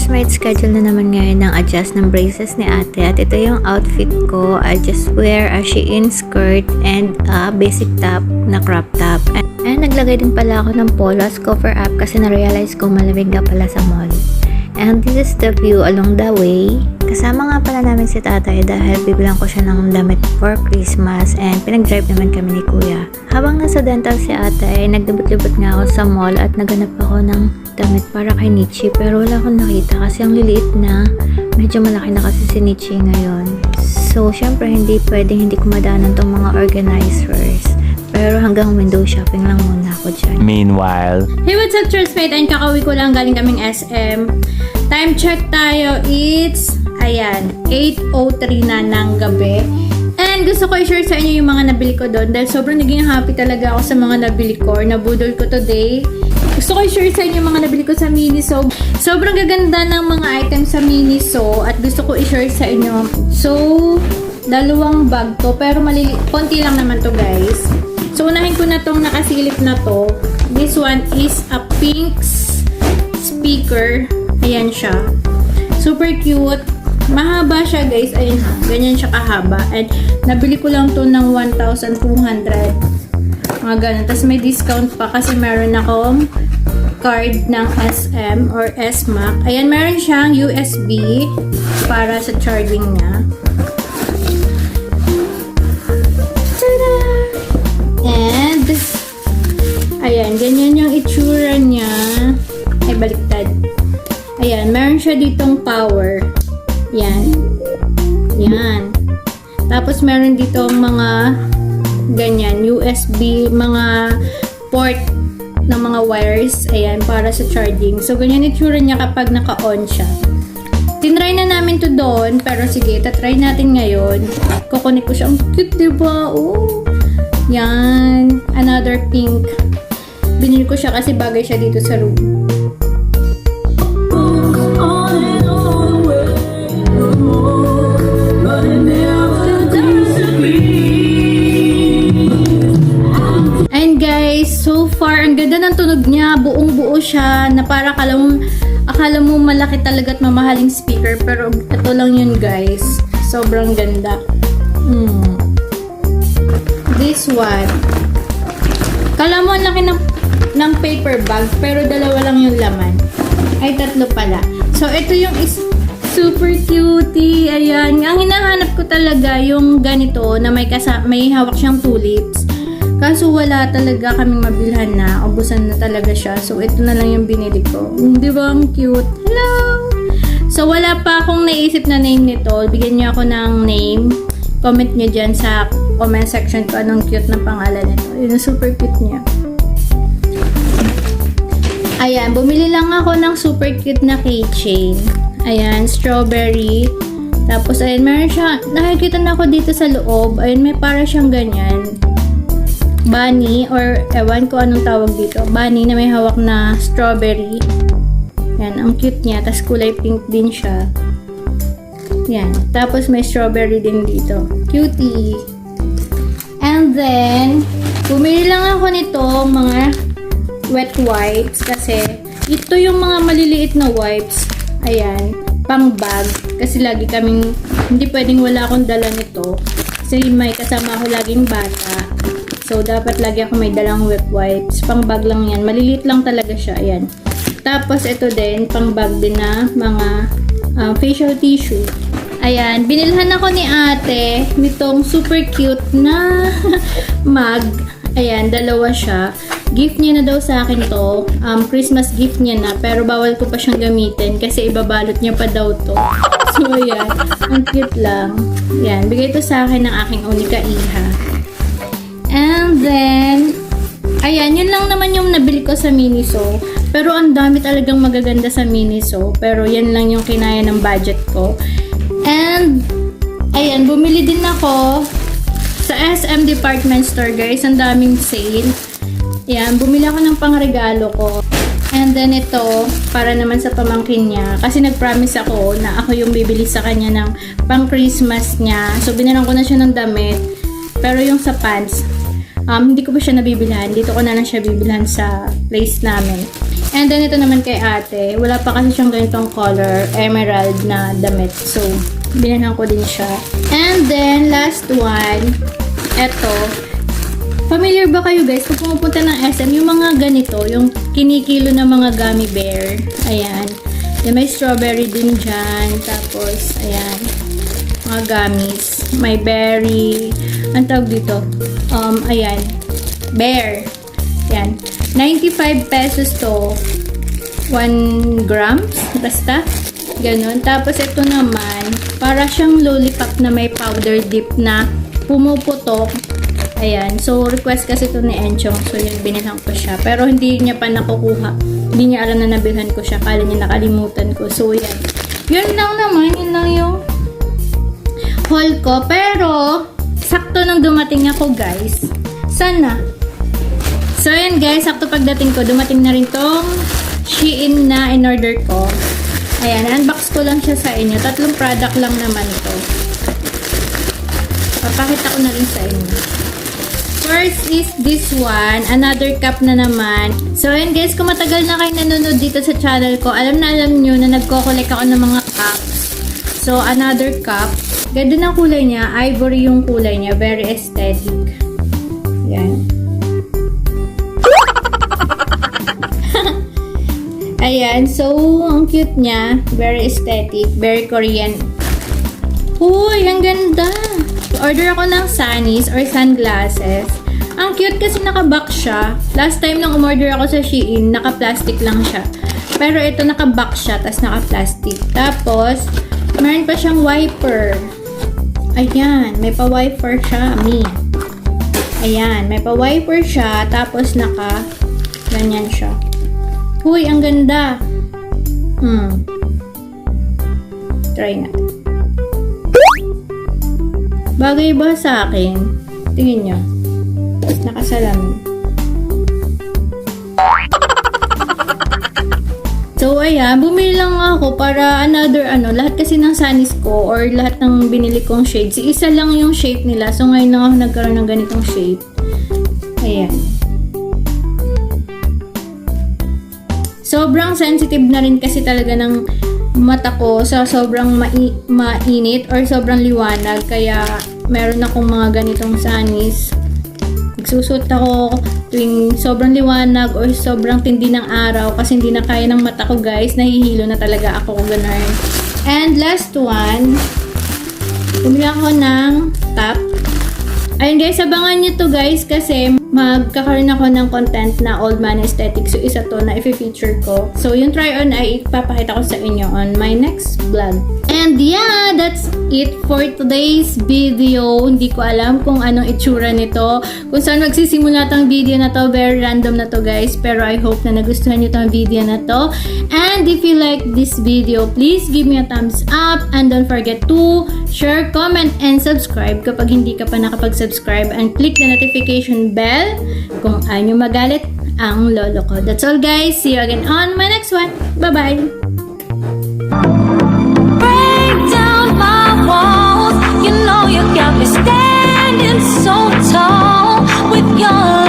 Mate, schedule na naman ngayon ng adjust ng braces ni ate at ito yung outfit ko. I just wear a Shein skirt and a basic top na crop top. And naglagay din pala ako ng polo as cover up kasi na-realize ko malamig nga pala sa mall. And this is the view along the way. Kasama nga pala namin si tatay dahil bibilang ko siya ng damit for Christmas and pinag-drive naman kami ni kuya. Habang nasa dental si ate, nagdibot-libot nga ako sa mall at naganap ako ng damit para kay Nietzsche pero wala akong nakita kasi ang liliit na. Medyo malaki na kasi si Nietzsche ngayon. So, syempre hindi pwedeng hindi kumadaanan tong mga organizers. Pero hanggang window shopping lang muna ako dyan. Meanwhile, hey, what's up, Trustmate? And kakauwi ko lang galing kaming SM. Time check tayo. It's, ayan, 8:03 na ng gabi. And gusto ko i-share sa inyo yung mga nabili ko doon dahil sobrang naging happy talaga ako sa mga nabili ko. Nabudol ko today. Gusto ko i-share sa inyo yung mga nabili ko sa Miniso. Sobrang gaganda ng mga items sa Miniso at gusto ko i-share sa inyo. So, dalawang bag to pero konti lang naman to, guys. So, unahin ko na tong nakasilip na to. This one is a pink speaker. Ayan siya. Super cute. Mahaba siya, guys. Ayun, ganyan siya kahaba. And nabili ko lang to ng 1,200. Mga ganun. Tapos may discount pa kasi meron akong card ng SM or SMAC. Ayan, meron siyang USB para sa charging niya. And, ayan, ganyan yung itsura niya. Ay, baliktad. Ayan, meron siya ditong power. Yan. Yan. Tapos, meron ditong mga ganyan, USB, mga port ng mga wires. Ayan, para sa charging. So, ganyan itsura niya kapag naka-on siya. Tinry na namin to doon, pero sige, tatry natin ngayon. Kukunik ko siya. Ang cute, diba? Oh! Yan. Another pink. Binili ko siya kasi bagay siya dito sa room. And guys, so far, ang ganda ng tunog niya. Buong buo siya na para akala mo malaki talaga at mamahaling speaker. Pero ito lang yun, guys. Sobrang ganda. This one. Kala mo ang laki ng paper bag, pero dalawa lang yung laman. Ay, tatlo pala. So, ito yung super cutie. Ayan. Ang hinahanap ko talaga yung ganito na may hawak siyang tulips. Kaso wala talaga kaming mabilhan na. Ubusan na talaga siya. So, ito na lang yung binili ko. Di ba? Ang cute. Hello! So, wala pa akong naisip na name nito. Bigyan niyo ako ng name. Comment niyo dyan sa comment section ko anong cute na pangalan nito. Yun, super cute niya. Ayan, bumili lang ako ng super cute na keychain. Ayan, strawberry. Tapos, ayan, meron siya, nakikita na ako dito sa loob. Ayan, may para siyang ganyan. Bunny, or ewan ko anong tawag dito. Bunny na may hawak na strawberry. Ayan, ang cute niya. Tapos kulay pink din siya. Yan. Tapos may strawberry din dito. Cutie. And then, bumili lang ako nito mga wet wipes kasi ito yung mga maliliit na wipes. Ayan. Pang bag. Kasi lagi kaming, hindi pwedeng wala akong dala nito. Kasi may kasama ako laging bata. So, dapat lagi ako may dalang wet wipes. Pang bag lang yan. Maliliit lang talaga siya. Ayan. Tapos, ito din, pang bag din na mga facial tissue. Ayan, binilhan ako ni ate nitong super cute na mug. Ayan, dalawa siya. Gift niya na daw sa akin to. Christmas gift niya na, pero bawal ko pa siyang gamitin kasi ibabalot niya pa daw to. So, ayan, ang cute lang. Ayan, bigay to sa akin ng aking unika iha. And then, ayan, yun lang naman yung nabili ko sa Miniso. Pero ang dami talagang magaganda sa Miniso. Pero yan lang yung kinaya ng budget ko. And, ayan, bumili din ako sa SM Department Store, guys. Ang daming sale. Ayan, bumili ako ng pangregalo ko. And then ito, para naman sa pamangkin niya. Kasi nag-promise ako na ako yung bibili sa kanya ng pang-Christmas niya. So, binalan ko na siya ng damit. Pero yung sa pants, hindi ko pa siya nabibilhan. Dito ko na lang siya bibilhan sa place namin. And then, ito naman kay ate. Wala pa kasi siyang ganitong color, emerald na damit. So, binilhan ko din siya. And then, last one, eto. Familiar ba kayo guys, kung pumupunta ng SM, yung mga ganito, yung kinikilo na mga gummy bear. Ayan. Then, may strawberry din dyan. Tapos, ayan. Mga gummies. May berry. Ang tawag dito? Ayan. Bear. Ayan. 95 pesos to. 1 grams. Basta. Ganon. Tapos, ito naman, para siyang lollipop na may powder dip na pumuputok. Ayan. So, request kasi ito ni Enchong. So, yun, binilhan ko siya. Pero, hindi niya pa nakukuha. Hindi niya alam na nabilhan ko siya. Kala niya nakalimutan ko. So, yan. Yun lang naman. Yun lang yung haul ko. Pero, sakto nang dumating ako, guys. Sana. So, yan, guys. Sakto pagdating ko, dumating na rin tong Shein na in-order ko. Ayan. Unbox ko lang siya sa inyo. 3 product lang naman ito. Papakita ko na rin sa inyo. First is this one. Another cup na naman. So, ayan guys, kung matagal na kayo nanonood dito sa channel ko, alam nyo na nagko-collect ako ng mga cups. So, another cup. Ganda ng kulay niya. Ivory yung kulay niya. Very aesthetic. Ayan. Ayan. So, ang cute niya. Very aesthetic. Very Korean. Uy, ang ganda! Order ako ng sunnies or sunglasses. Ang cute kasi naka-box siya. Last time nung umorder ako sa Shein, naka-plastic lang siya. Pero ito naka-box siya, tas naka-plastic. Tapos, meron pa siyang wiper. Ayan, may pa-wiper siya. Ayan, may pa-wiper siya. Tapos ganyan siya. Huy, ang ganda. Try natin. Bagay ba sa akin? Tingin nyo. Nakasalamin. So, ayan. Bumili lang ako para another lahat kasi ng sunnies ko or lahat ng binili kong shades. Isa lang yung shape nila. So, ngayon lang ako nagkaroon ng ganitong shape. Ayan. Sobrang sensitive na rin kasi talaga ng mata ko sa sobrang mainit or sobrang liwanag, kaya meron akong mga ganitong sunnies. Nagsusuot ako tuwing sobrang liwanag or sobrang tindi ng araw kasi hindi na kaya ng mata ko guys, nahihilo na talaga ako ganun. And last one, bumili ako ng top. Ayun guys, abangan nyo to guys kasi magkakaroon ako ng content na old man aesthetic. So, isa to na i-feature ko. So, yung try-on ay ipapakita ko sa inyo on my next vlog. And yeah, that's it for today's video. Hindi ko alam kung anong itsura nito. Kung saan magsisimula tong video na to. Very random na to guys. Pero I hope na nagustuhan nyo tong video na to. And if you like this video, please give me a thumbs up. And don't forget to share, comment, and subscribe kapag hindi ka pa nakapag-subscribe. And click the notification bell kung ayaw nyo magalit ang lolo ko. That's all guys. See you again on my next one. Bye-bye! Break down my walls. You know you got me standing so tall with your